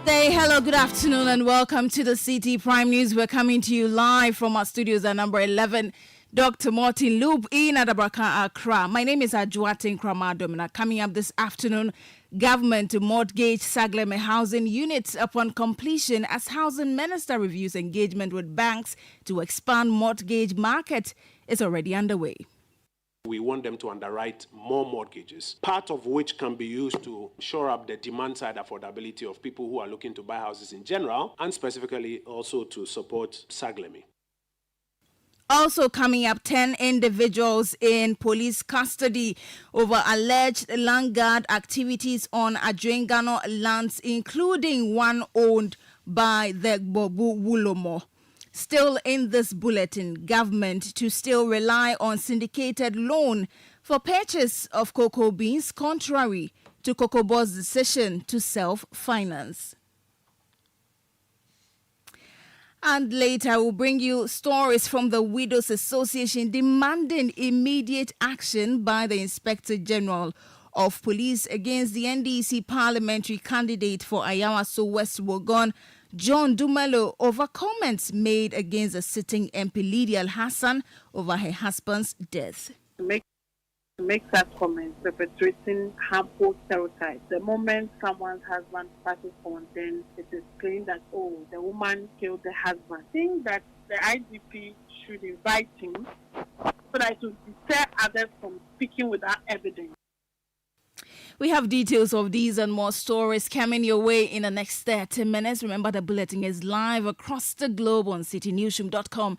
Hello, good afternoon, and welcome to the Citi Prime News. We're coming to you live from our studios at number 11, Dr. Martin Loop in Adabraka, Accra. My name is Adjuatin Kramadomina. Coming up this afternoon, government to mortgage Sagleme housing units upon completion as housing minister reviews engagement with banks to expand mortgage market is already underway. We want them to underwrite more mortgages, part of which can be used to shore up the demand side affordability of people who are looking to buy houses in general, and specifically also to support Sagleme. Also coming up, 10 individuals in police custody over alleged land guard activities on Adwengano lands, including one owned by the Gbobu Wulomo. Still in this bulletin, government to still rely on syndicated loan for purchase of cocoa beans, contrary to Cocoa Board's decision to self-finance. And later, we'll bring you stories from the Widows Association demanding immediate action by the Inspector General of Police against the NDC parliamentary candidate for Ayawaso West Wogon, John Dumelo, over comments made against the sitting MP Lydia Al-Hassan over her husband's death. To make such comments perpetrating harmful stereotypes. The moment someone's husband passes on, then it is claimed that, oh, the woman killed the husband. I think that the IGP should invite him so that it will deter others from speaking without evidence. We have details of these and more stories coming your way in the next 30 minutes. Remember, the bulletin is live across the globe on citinewsroom.com.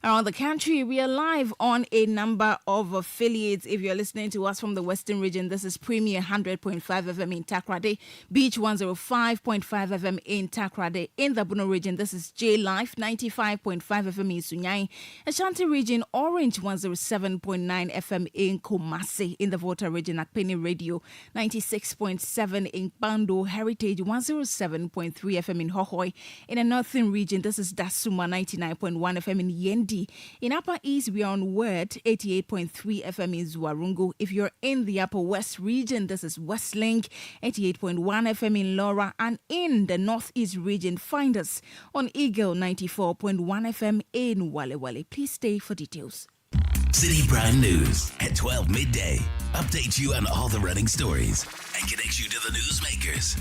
Around the country, we are live on a number of affiliates. If you're listening to us from the Western region, this is Premier 100.5 FM in Takrade, Beach 105.5 FM in Takrade. In the Bono region, this is J Life 95.5 FM in Sunyai. Ashanti region, Orange 107.9 FM in Kumasi. In the Volta region, Akpeni Radio 96.7 in Bando, Heritage 107.3 FM in Hohoi. In the Northern region, this is Dasuma 99.1 FM in Yendi. In Upper East, we are on Word 88.3 FM in Zuarungu. If you're in the Upper West region, this is Westlink 88.1 FM in Laura. And in the Northeast region, find us on Eagle 94.1 FM in Wale Wale. Please stay for details. Citi Prime News at 12 midday. Update you on all the running stories and connect you to the newsmakers.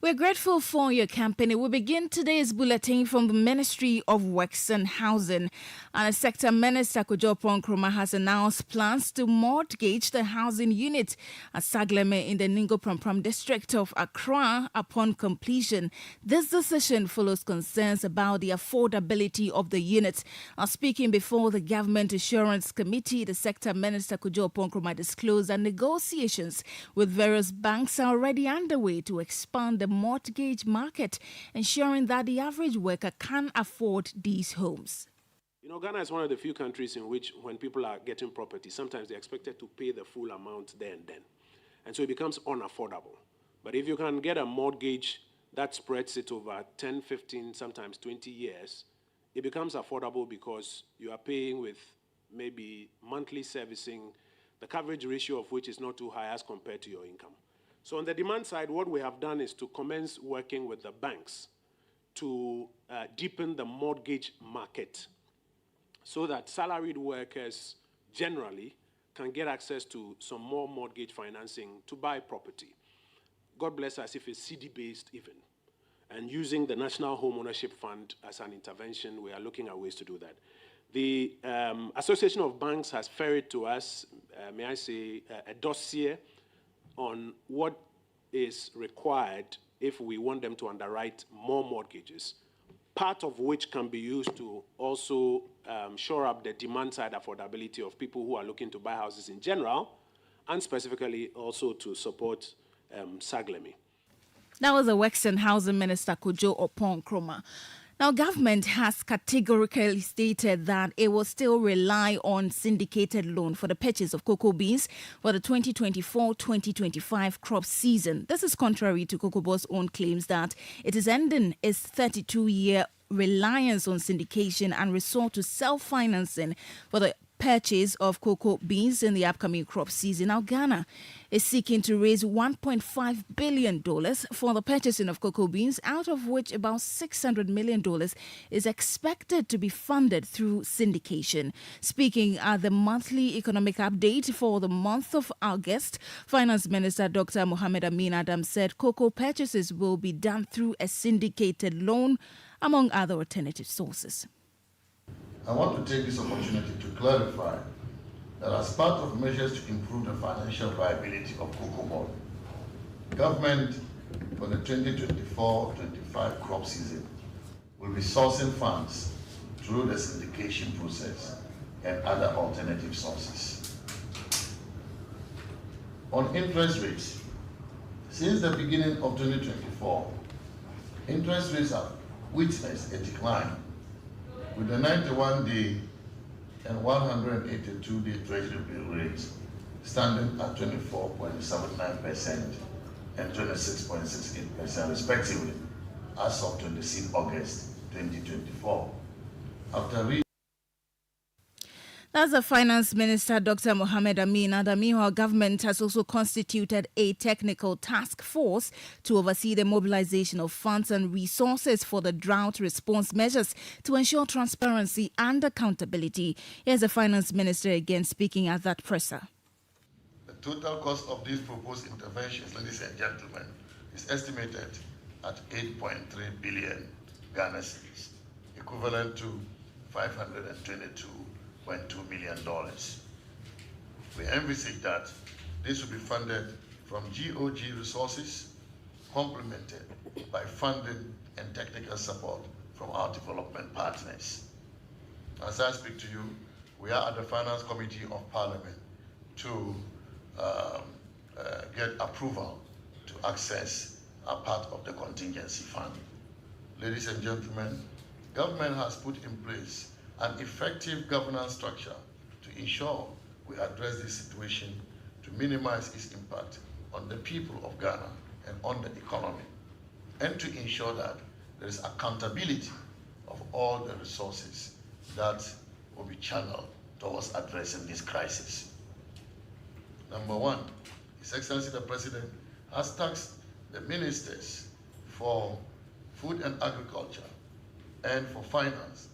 We're grateful for your company. We begin today's bulletin from the Ministry of Works and Housing. And Sector Minister Kojo Nkrumah has announced plans to mortgage the housing unit at Sagleme in the Ningo Pram district of Accra upon completion. This decision follows concerns about the affordability of the unit. Speaking before the Government Assurance Committee, the Sector Minister Kojo Nkrumah disclosed that negotiations with various banks are already underway to expand the mortgage market, ensuring that the average worker can afford these homes. You know, Ghana is one of the few countries in which when people are getting property, sometimes they're expected to pay the full amount there and then. And so it becomes unaffordable. But if you can get a mortgage that spreads it over 10, 15, sometimes 20 years, it becomes affordable because you are paying with maybe monthly servicing, the coverage ratio of which is not too high as compared to your income. So on the demand side, what we have done is to commence working with the banks to deepen the mortgage market so that salaried workers generally can get access to some more mortgage financing to buy property. God bless us if it's CD-based even. And using the National Home Ownership Fund as an intervention, we are looking at ways to do that. The Association of Banks has ferried to us, may I say, a dossier on what is required if we want them to underwrite more mortgages, part of which can be used to also shore up the demand side affordability of people who are looking to buy houses in general, and specifically also to support Sagleme. That was the Works and Housing Minister Kojo Nkrumah. Now, government has categorically stated that it will still rely on syndicated loan for the purchase of cocoa beans for the 2024-2025 crop season. This is contrary to Cocoa Board's own claims that it is ending its 32-year reliance on syndication and resort to self-financing for the purchase of cocoa beans in the upcoming crop season. Now, Ghana is seeking to raise $1.5 billion for the purchasing of cocoa beans, out of which about $600 million is expected to be funded through syndication. Speaking at the monthly economic update for the month of August, Finance Minister Dr. Mohamed Amin Adam said cocoa purchases will be done through a syndicated loan, among other alternative sources. I want to take this opportunity to clarify that as part of measures to improve the financial viability of cocoa board, government for the 2024-25 crop season will be sourcing funds through the syndication process and other alternative sources. On interest rates, since the beginning of 2024, interest rates have witnessed a decline, with the 91-day and 182-day Treasury bill rates standing at 24.79% and 26.68% respectively as of 26 August 2024. That's the Finance Minister, Dr. Mohamed Amin Adam. Our government has also constituted a technical task force to oversee the mobilization of funds and resources for the drought response measures to ensure transparency and accountability. Here's the Finance Minister again speaking at that presser. The total cost of these proposed interventions, ladies and gentlemen, is estimated at 8.3 billion Ghana cedis, equivalent to $522.2 million. We envisage that this will be funded from GOG resources, complemented by funding and technical support from our development partners. As I speak to you, we are at the Finance Committee of Parliament to get approval to access a part of the contingency fund. Ladies and gentlemen, government has put in place an effective governance structure to ensure we address this situation to minimize its impact on the people of Ghana and on the economy, and to ensure that there is accountability of all the resources that will be channeled towards addressing this crisis. Number one, His Excellency the President has tasked the ministers for Food and Agriculture and for Finance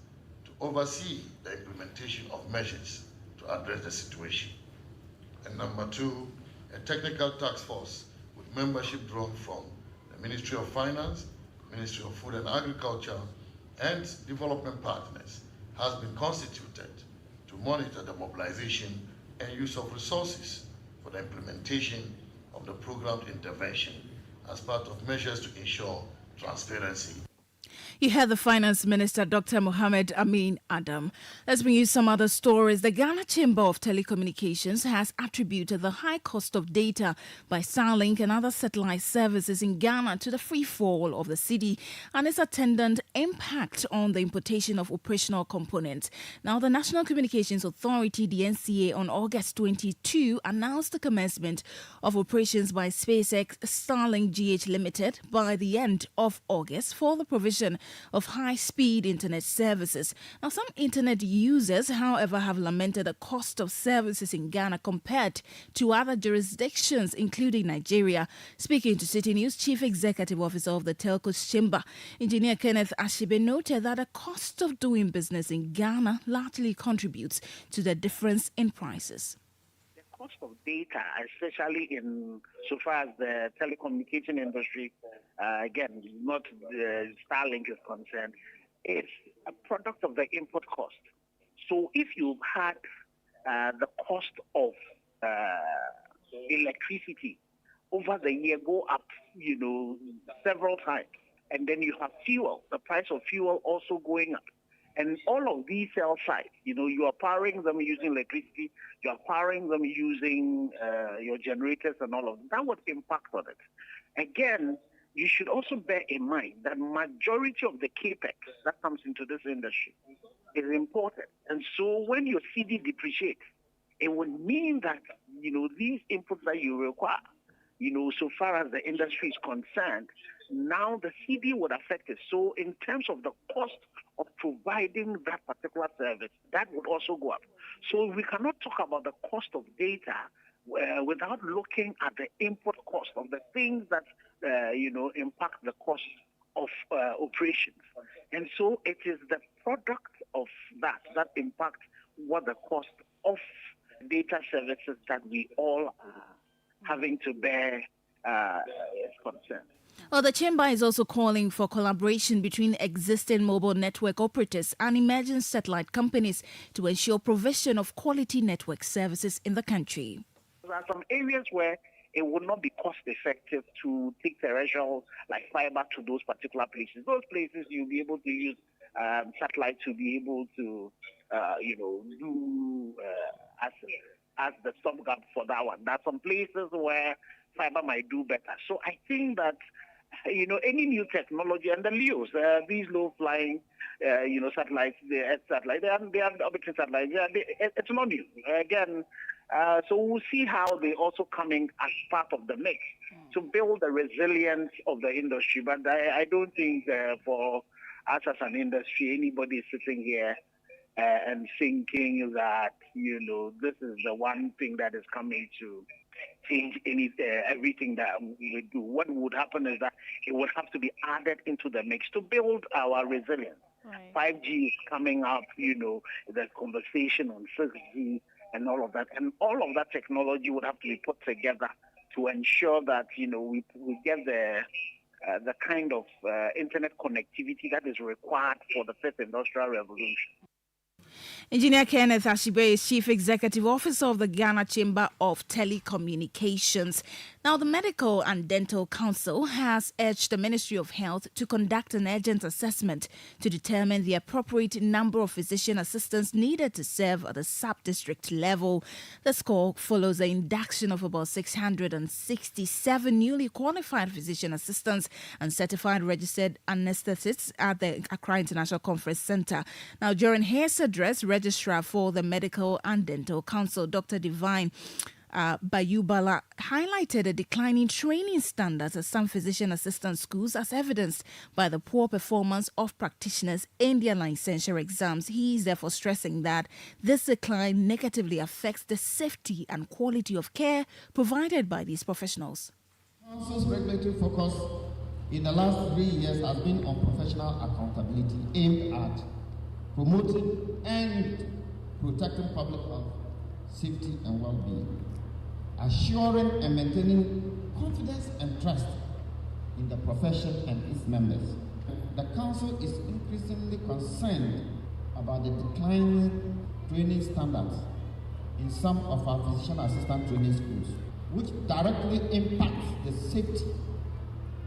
to oversee the implementation of measures to address the situation. And number two, a technical task force with membership drawn from the Ministry of Finance, Ministry of Food and Agriculture, and development partners has been constituted to monitor the mobilization and use of resources for the implementation of the programmed intervention as part of measures to ensure transparency. You heard the Finance Minister, Dr. Mohamed Amin Adam. Let's bring you some other stories. The Ghana Chamber of Telecommunications has attributed the high cost of data by Starlink and other satellite services in Ghana to the free fall of the cedi and its attendant impact on the importation of operational components. Now, the National Communications Authority, the NCA, on August 22 announced the commencement of operations by SpaceX Starlink GH Limited by the end of August for the provision of high-speed internet services. Now, some internet users, however, have lamented the cost of services in Ghana compared to other jurisdictions, including Nigeria. Speaking to Citi News, Chief Executive Officer of the Telcos Chamber, Engineer Kenneth Ashibe, noted that the cost of doing business in Ghana largely contributes to the difference in prices. Cost of data, especially in so far as the telecommunication industry, again, not Starlink is concerned, it's a product of the input cost. So if you've had the cost of electricity over the year go up, several times, and then you have fuel, the price of fuel also going up. And all of these cell sites, you are powering them using electricity, you are powering them using your generators and all of that. That would impact on it. Again, you should also bear in mind that majority of the capex that comes into this industry is imported. And so when your cedi depreciates, it would mean that, these inputs that you require so far as the industry is concerned, now the CD would affect it. So in terms of the cost of providing that particular service, that would also go up. So we cannot talk about the cost of data without looking at the input cost of the things that, impact the cost of operations. And so it is the product of that impacts what the cost of data services that we all are having to bear is concerned. Well, the Chamber is also calling for collaboration between existing mobile network operators and emerging satellite companies to ensure provision of quality network services in the country. There are some areas where it would not be cost effective to take terrestrial like fiber to those particular places. Those places you'll be able to use satellite to be able to, do as the stopgap for that one. There are some places where fiber might do better. So I think that, any new technology and the LEOs, these low-flying, satellites, the Earth satellite, they have orbiting satellites. It's not new. Again, so we'll see how they're also coming as part of the mix to build the resilience of the industry. But I don't think for us as an industry, anybody is sitting here and thinking that, this is the one thing that is coming to change everything that we do. What would happen is that it would have to be added into the mix to build our resilience. Right. 5G is coming up, the conversation on 6G and all of that. And all of that technology would have to be put together to ensure that, we get the kind of internet connectivity that is required for the fifth industrial revolution. Engineer Kenneth Ashibe is Chief Executive Officer of the Ghana Chamber of Telecommunications. Now, the Medical and Dental Council has urged the Ministry of Health to conduct an urgent assessment to determine the appropriate number of physician assistants needed to serve at the sub-district level. The call follows the induction of about 667 newly qualified physician assistants and certified registered anesthetists at the Accra International Conference Center. Now, during his address, Registrar for the Medical and Dental Council, Dr. Divine Bayubala, highlighted a decline in training standards at some physician assistant schools as evidenced by the poor performance of practitioners in their licensure exams. He is therefore stressing that this decline negatively affects the safety and quality of care provided by these professionals. Council's regulatory focus in the last 3 years has been on professional accountability aimed at promoting and protecting public health, safety and well-being, assuring and maintaining confidence and trust in the profession and its members. The Council is increasingly concerned about the declining training standards in some of our physician assistant training schools, which directly impacts the safety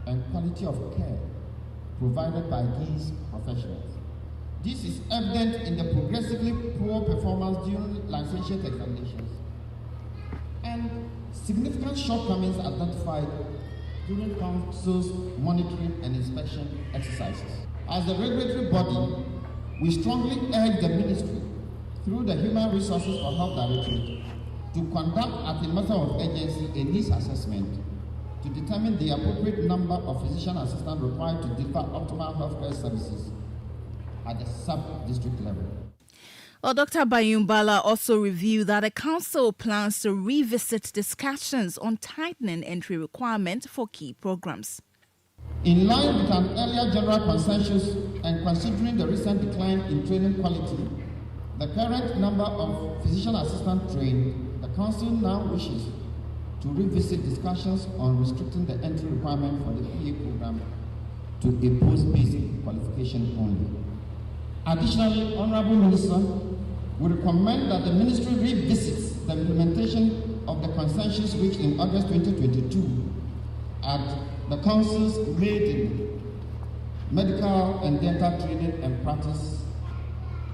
and quality of care provided by these professionals. This is evident in the progressively poor performance during licensure examinations and significant shortcomings identified during Council's monitoring and inspection exercises. As a regulatory body, we strongly urge the Ministry, through the Human Resources for Health Directorate, to conduct at a matter of urgency a needs assessment to determine the appropriate number of physician assistants required to deliver optimal healthcare services at the sub-district level. Well, Dr. Bayumbala also reviewed that the Council plans to revisit discussions on tightening entry requirements for key programs. In line with an earlier general consensus and considering the recent decline in training quality, the current number of physician assistants trained, the Council now wishes to revisit discussions on restricting the entry requirement for the PA program to a post-basic qualification only. Additionally, Honorable Minister, we recommend that the Ministry revisits the implementation of the consensus reached in August 2022 at the Council's maiden Medical and Dental Training and Practice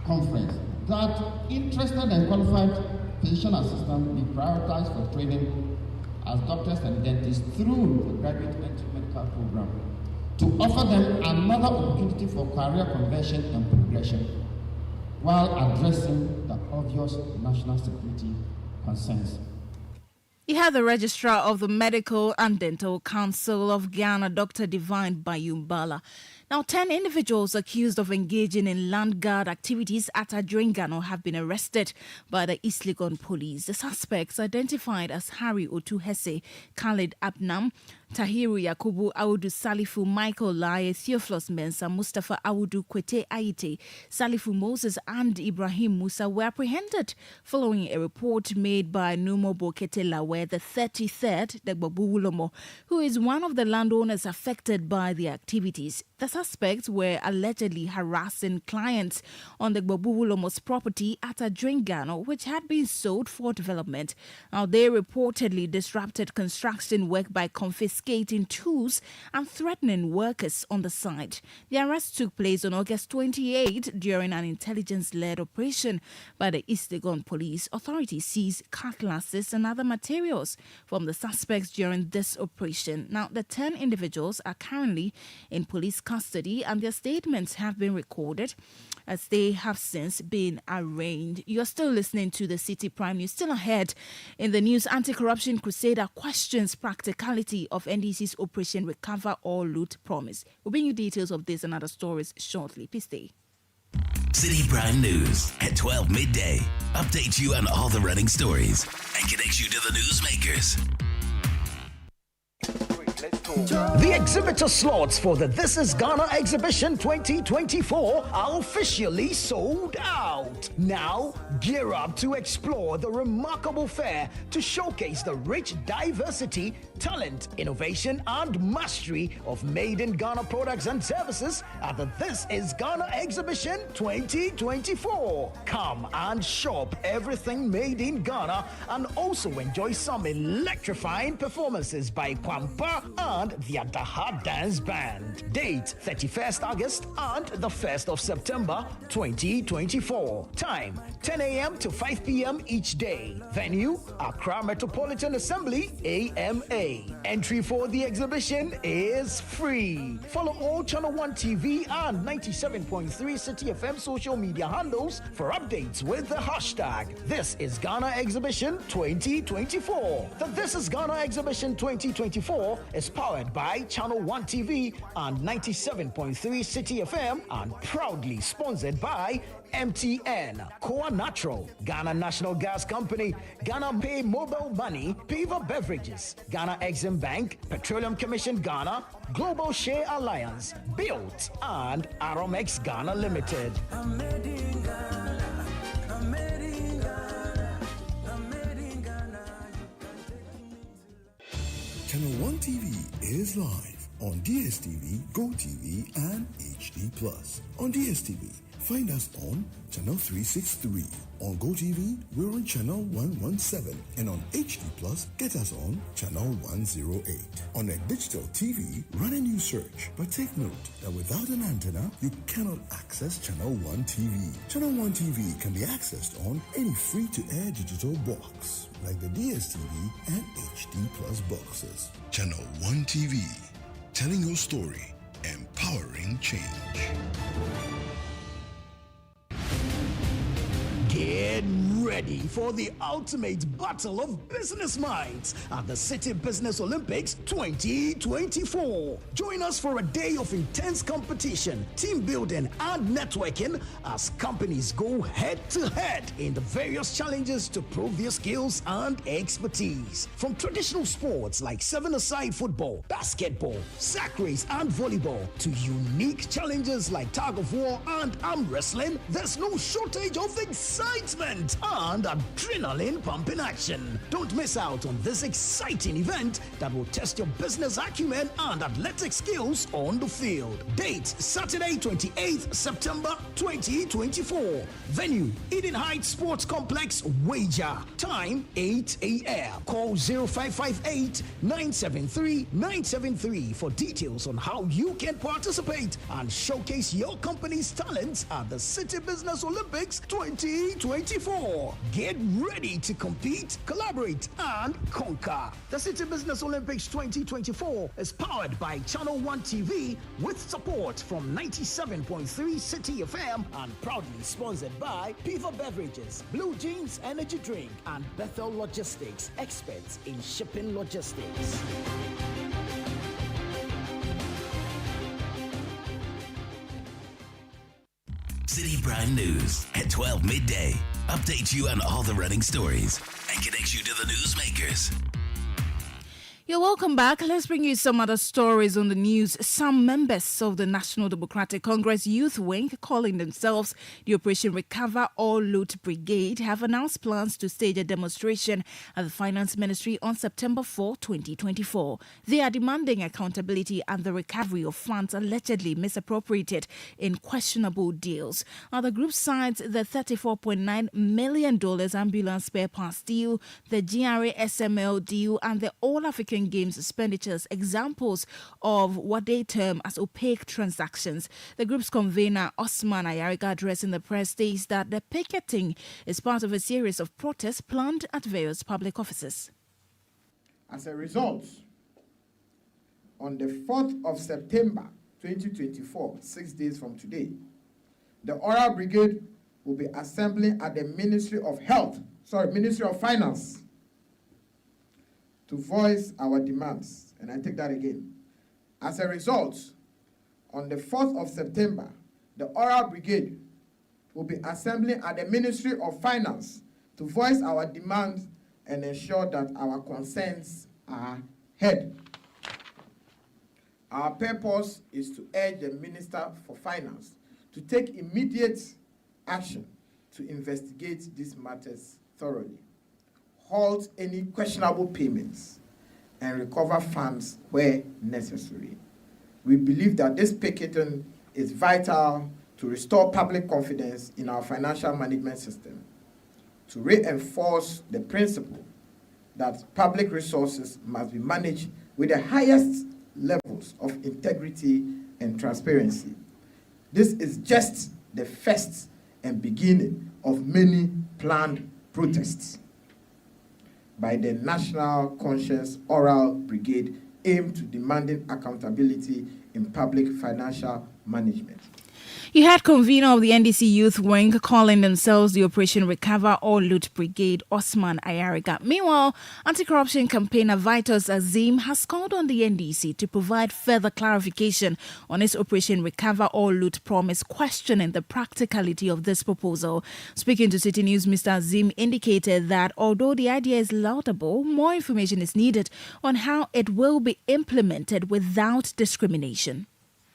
Conference, that interested and qualified physician assistants be prioritized for training as doctors and dentists through the graduate entry medical program, to offer them another opportunity for career conversion and progression while addressing the obvious national security concerns. You had the Registrar of the Medical and Dental Council of Ghana, Dr. Divine Bayumbala. Now, 10 individuals accused of engaging in land guard activities at Adringano have been arrested by the East Legon police. The suspects, identified as Harry Otuhese, Khalid Abnam, Tahiru Yakubu Audu Salifu, Michael Laye, Theophilus Mensa, Mustafa Audu Kwete Aite, Salifu Moses and Ibrahim Musa were apprehended following a report made by Numo Bokete Lawe, the 33rd Degbobuwulomo, who is one of the landowners affected by the activities. The suspects were allegedly harassing clients on the Gbobuwulomo's property at Adringano, which had been sold for development. Now, they reportedly disrupted construction work by confiscating tools and threatening workers on the site. The arrest took place on August 28 during an intelligence-led operation by the East Legon police. Authorities seized cutlasses and other materials from the suspects during this operation. Now, the 10 individuals are currently in police custody and their statements have been recorded as they have since been arraigned. You're still listening to the Citi Prime News. Still ahead in the news, Anti-Corruption Crusader questions practicality of NDC's Operation Recover or Loot promise. We'll bring you details of this and other stories shortly. Please stay. Citi Prime News at 12 midday. Update you on all the running stories and connect you to the newsmakers. The exhibitor slots for the This is Ghana Exhibition 2024 are officially sold out. Now, gear up to explore the remarkable fair to showcase the rich diversity, talent, innovation, and mastery of made in Ghana products and services at the This is Ghana Exhibition 2024. Come and shop everything made in Ghana and also enjoy some electrifying performances by Kwampa and the Adaha Dance Band. Date 31st August and the 1st of September 2024. Time 10 a.m. to 5 p.m. each day. Venue Accra Metropolitan Assembly, AMA. Entry for the exhibition is free. Follow all Channel 1 TV and 97.3 Citi FM social media handles for updates with the hashtag This is Ghana Exhibition 2024. The This is Ghana Exhibition 2024 is powered by Channel 1 TV and 97.3 Citi FM and proudly sponsored by MTN, Coa Natural, Ghana National Gas Company, Ghana Pay Mobile Money, Piva Beverages, Ghana Exim Bank, Petroleum Commission Ghana, Global Share Alliance, Built, and Aromex Ghana Limited. Channel 1 TV is live on DSTV, GoTV, and HD+. On DSTV, find us on Channel 363. On GoTV, we're on Channel 117. And on HD+, get us on Channel 108. On a digital TV, run a new search. But take note that without an antenna, you cannot access Channel 1 TV. Channel 1 TV can be accessed on any free-to-air digital box, like the DSTV and HD+ boxes. Channel 1 TV, telling your story, empowering change. Get ready for the ultimate battle of business minds at the Citi Business Olympics 2024. Join us for a day of intense competition, team building, and networking as companies go head-to-head in the various challenges to prove their skills and expertise. From traditional sports like seven-a-side football, basketball, sack race, and volleyball to unique challenges like tug of war and arm wrestling, there's no shortage of excitement and adrenaline pumping action. Don't miss out on this exciting event that will test your business acumen and athletic skills on the field. Date Saturday 28th September 2024. Venue Eden Heights Sports Complex, Wager. Time 8 a.m. Call 0558 973 973 for details on how you can participate and showcase your company's talents at the Citi Business Olympics 2024. Get ready to compete, collaborate, and conquer. The City Business Olympics 2024 is powered by Channel 1 TV with support from 97.3 Citi FM and proudly sponsored by Piva Beverages, Blue Jeans Energy Drink, and Bethel Logistics, experts in shipping logistics. Citi Prime News at 12 midday. Update you on all the running stories and connects you to the newsmakers. You're welcome back. Let's bring you some other stories on the news. Some members of the National Democratic Congress Youth Wing, calling themselves the Operation Recover or Loot Brigade, have announced plans to stage a demonstration at the Finance Ministry on September 4, 2024. They are demanding accountability and the recovery of funds allegedly misappropriated in questionable deals. The group cites the $34.9 million ambulance spare parts deal, the GRA SML deal, and the All-African Games expenditures, examples of what they term as opaque transactions. The group's convener, Osman Ayariga, addressing the press, states that the picketing is part of a series of protests planned at various public offices. As a result, on the 4th of September 2024, 6 days from today, the Oral Brigade will be assembling at the Ministry of Finance to voice our demands. And I take that again. As a result, on the 4th of September, the Oral Brigade will be assembling at the Ministry of Finance to voice our demands and ensure that our concerns are heard. Our purpose is to urge the Minister for Finance to take immediate action to investigate these matters thoroughly, halt any questionable payments, and recover funds where necessary. We believe that this picketing is vital to restore public confidence in our financial management system, to reinforce the principle that public resources must be managed with the highest levels of integrity and transparency. This is just the first and beginning of many planned protests by the National Conscience Oral Brigade aimed to demanding accountability in public financial management. You had convener of the NDC Youth Wing calling themselves the Operation Recover or Loot Brigade, Osman Ayariga. Meanwhile, anti-corruption campaigner Vitus Azim has called on the NDC to provide further clarification on its Operation Recover or Loot promise, questioning the practicality of this proposal. Speaking to City News, Mr. Azim indicated that although the idea is laudable, more information is needed on how it will be implemented without discrimination.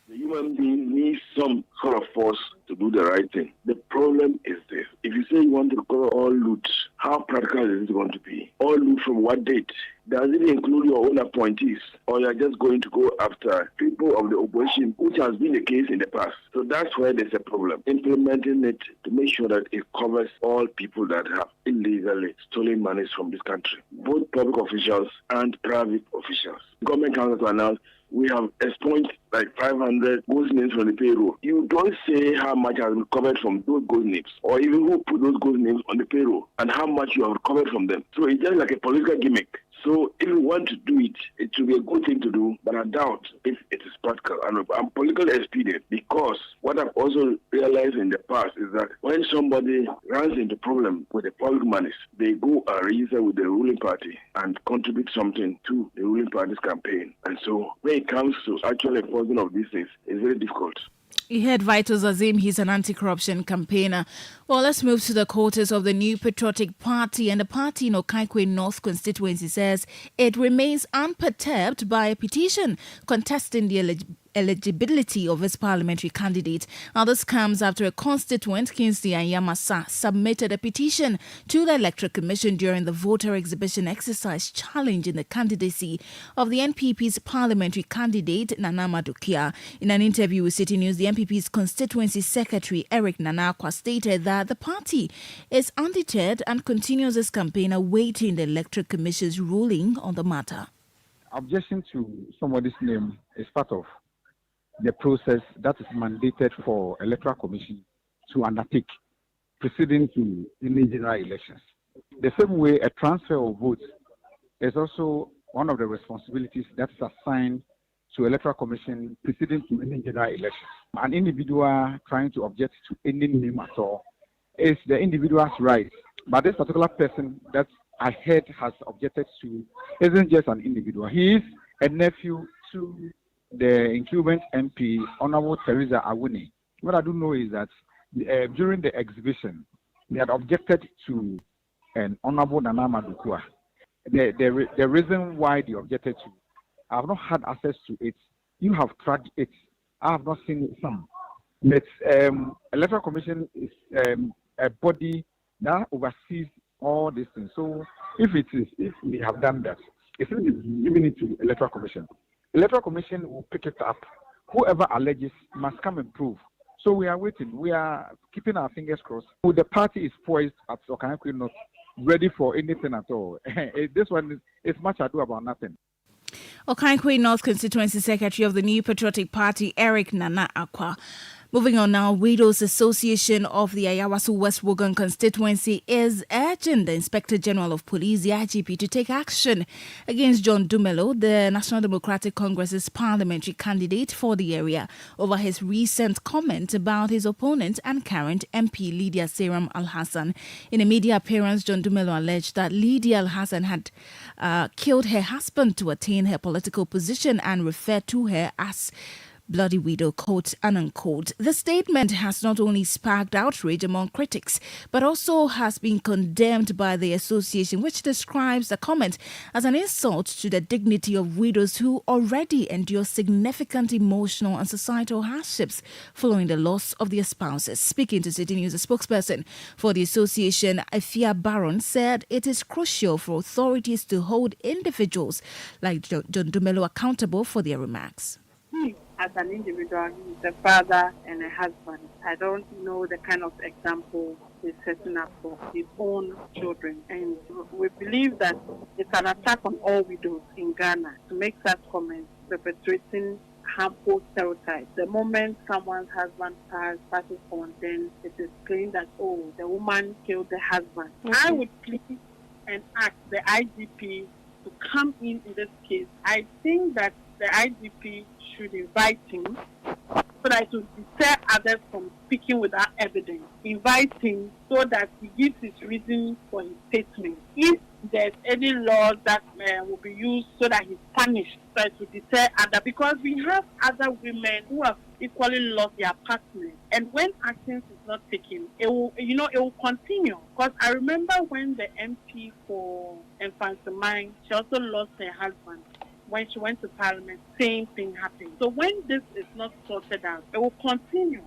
The human being needs some sort of force to do the right thing. The problem is this. If you say you want to recover all loot, how practical is it going to be? All loot from what date? Does it include your own appointees? Or you're just going to go after people of the opposition, which has been the case in the past? So that's where there's a problem. Implementing it to make sure that it covers all people that have illegally stolen monies from this country, both public officials and private officials. Government council announced we have expunged like 500 ghost names from the payroll. You don't say how much has been recovered from those ghost names, or even who put those ghost names on the payroll, and how much you have recovered from them. So it's just like a political gimmick. So if you want to do it, it should be a good thing to do, but I doubt if it is practical and politically expedient, because what I've also realized in the past is that when somebody runs into problem with the public monies, they go and register with the ruling party and contribute something to the ruling party's campaign. And so when it comes to actual enforcement of these things, it's very difficult. You heard Vitus Azim, he's an anti-corruption campaigner. Well, let's move to the quarters of the New Patriotic Party. And the party in Okaikwe North constituency says it remains unperturbed by a petition contesting the eligibility of its parliamentary candidate. Now, this comes after a constituent, Kingsley Anyamasa, submitted a petition to the Electoral Commission during the voter exhibition exercise challenging the candidacy of the NPP's parliamentary candidate, Nana Madukia. In an interview with City News, the NPP's constituency secretary, Eric Nanakwa, stated that the party is undeterred and continues its campaign awaiting the Electoral Commission's ruling on the matter. Objection to somebody's name is part of the process that is mandated for Electoral Commission to undertake preceding to any general elections. The same way, a transfer of votes is also one of the responsibilities that is assigned to Electoral Commission preceding to any general election. An individual trying to object to any name at all is the individual's right. But this particular person that I heard has objected to isn't just an individual. He is a nephew to the incumbent MP, Honorable Teresa Awuni. What I do know is that during the exhibition, they had objected to an Honorable Nana Madukua. The reason why they objected to, I have not had access to it. You have tried it. I have not seen it some. But Electoral Commission is a body that oversees all these things. So if we have done that, if it is giving it to Electoral Commission, Electoral Commission will pick it up. Whoever alleges must come and prove. So we are waiting. We are keeping our fingers crossed. So the party is poised at Okankwe North, ready for anything at all. This one is much ado about nothing. Okankwe North Constituency Secretary of the New Patriotic Party, Eric Nana Akwa. Moving on now, Widows Association of the Ayawaso West Wogan constituency is urging the Inspector General of Police, the IGP, to take action against John Dumelo, the National Democratic Congress's parliamentary candidate for the area, over his recent comment about his opponent and current MP Lydia Seram Al-Hassan. In a media appearance, John Dumelo alleged that Lydia Al-Hassan had killed her husband to attain her political position and referred to her as bloody widow, quote and unquote. The statement has not only sparked outrage among critics, but also has been condemned by the association, which describes the comment as an insult to the dignity of widows who already endure significant emotional and societal hardships following the loss of their spouses. Speaking to Citi News, a spokesperson for the association, Afia Baron, said it is crucial for authorities to hold individuals like John Dumelo accountable for their remarks. As an individual, he's a father and a husband. I don't know the kind of example he's setting up for his own children. And we believe that it's an attack on all widows in Ghana to make such comments perpetrating harmful stereotypes. The moment someone's husband passes on, then it is claimed that, oh, the woman killed the husband. I would plead and ask the IGP to come in this case. I think that the IGP should invite him so that it will deter others from speaking without evidence. Invite him so that he gives his reason for his statement. If there's any law that will be used so that he's punished, so it will deter others, because we have other women who have equally lost their partners. And when action is not taken, it will continue. Because I remember when the MP for Mfansamine, she also lost her husband. When she went to Parliament, same thing happened. So when this is not sorted out, it will continue.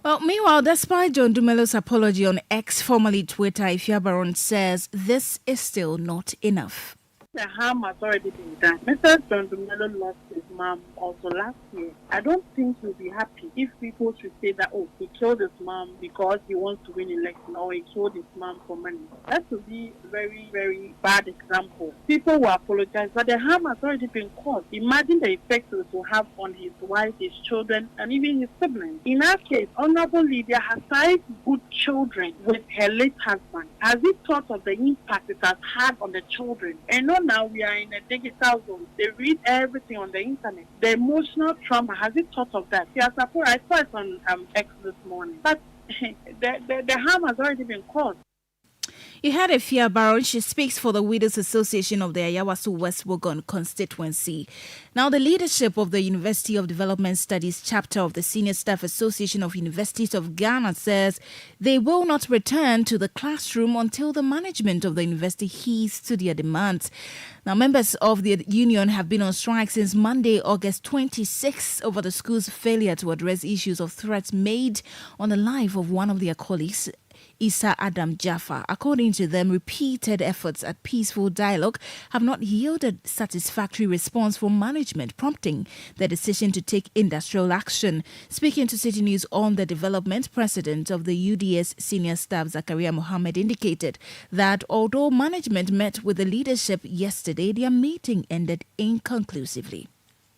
Well, meanwhile, despite John Dumelo's apology on X, formerly Twitter, Ifya Baron says this is still not enough. The harm has already been done. Mr. John Dumelo lost his mom also last year. I don't think he'll be happy if people should say that, oh, he killed his mom because he wants to win election, or he killed his mom for money. That would be a very, very bad example. People will apologize, but the harm has already been caused. Imagine the effect it will have on his wife, his children, and even his siblings. In our case, Honorable Lydia has 5 good children with her late husband. Has he thought of the impact it has had on the children? And now we are in a digital zone. They read everything on the internet. The emotional trauma, has he thought of that? I saw it on X this morning. But the harm has already been caused. You heard Afia Baron. She speaks for the Widows Association of the Ayawaso West Wogan constituency. Now, the leadership of the University of Development Studies chapter of the Senior Staff Association of Universities of Ghana says they will not return to the classroom until the management of the university heeds to their demands. Now, members of the union have been on strike since Monday, August 26, over the school's failure to address issues of threats made on the life of one of their colleagues, Isa Adam Jaffa. According to them, repeated efforts at peaceful dialogue have not yielded satisfactory response from management, prompting the decision to take industrial action. Speaking to Citi News on the development, President of the UDS Senior Staff, Zakaria Mohammed, indicated that although management met with the leadership yesterday, their meeting ended inconclusively.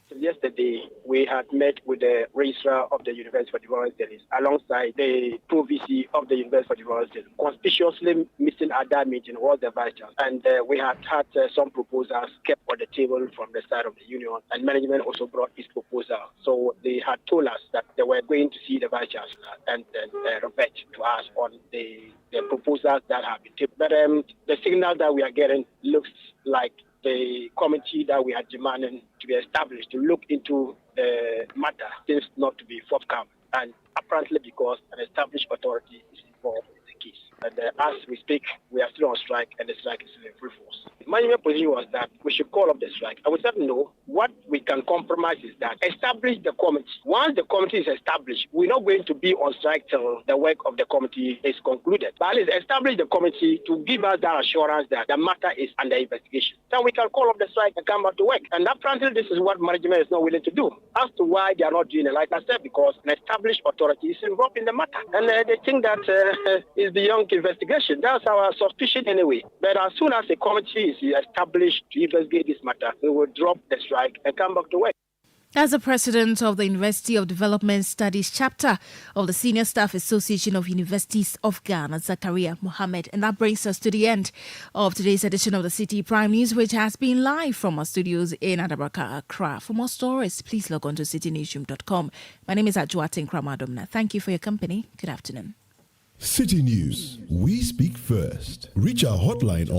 The yesterday we had met with the registrar of the University for Development Studies alongside the pro-VC of the University for Development Studies. Conspicuously missing at that meeting was the vice chancellor, and we had some proposals kept on the table from the side of the union, and management also brought its proposal. So they had told us that they were going to see the vice chancellor and then revert to us on the proposals that have been tabled. But the signal that we are getting looks like the committee that we are demanding to be established to look into the matter seems not to be forthcoming, and apparently because an established authority is involved in the case. And as we speak, we are still on strike, and the strike is still in full force. The management position was that we should call off the strike. I would say no. What we can compromise is that establish the committee. Once the committee is established, we're not going to be on strike till the work of the committee is concluded. But at least establish the committee to give us that assurance that the matter is under investigation. Then we can call off the strike and come back to work. And apparently this is what management is not willing to do. As to why they are not doing it, like I said, because an established authority is involved in the matter. And they think that is beyond investigation. That's our suspicion anyway. But as soon as a committee is established to investigate this matter, we will drop the strike and come back to work. As the president of the University of Development Studies chapter of the Senior Staff Association of Universities of Ghana, Zakaria Mohammed. And that brings us to the end of today's edition of the Citi Prime News, which has been live from our studios in Adabraka, Accra. For more stories, please log on to citinewsroom.com. My name is Adjuatin Kramadomna. Thank you for your company. Good afternoon. Citi News. We speak first. Reach our hotline on